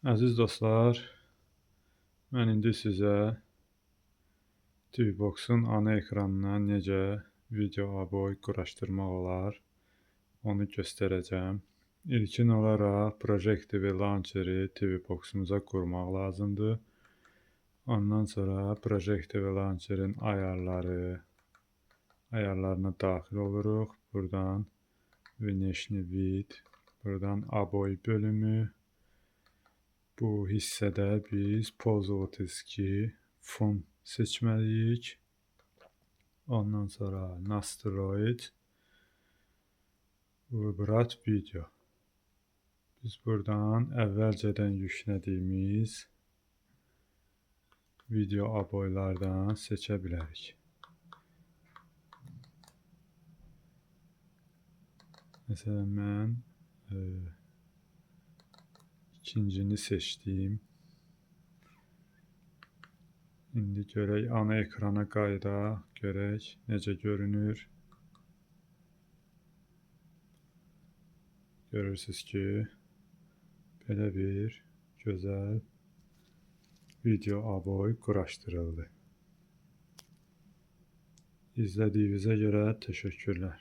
Əziz dostlar, mən indi sizə Tvbox-un ana ekranından necə video aboy quraşdırmaq olar, onu göstərəcəm. İlkin olaraq Projective Launcher-i Tvbox-umuza qurmaq lazımdır. Ondan sonra Projective Launcher-in ayarlarına daxil oluruq. Buradan Внешний vid, buradan aboy bölümü. Bu hissədə biz Polarizki fon seçməliyik. Ondan sonra Настроить, Vыбрать video. Biz buradan əvvəlcədən yüklədiyimiz video aboylardan seçə bilərik. Məsələn, mən ikincini seçdim. İndi görək ana ekrana qayıdaq, görək necə görünür. Görürsünüz ki, belə bir gözəl video aboy quraşdırıldı. İzlədiyinizə görə təşəkkürlər.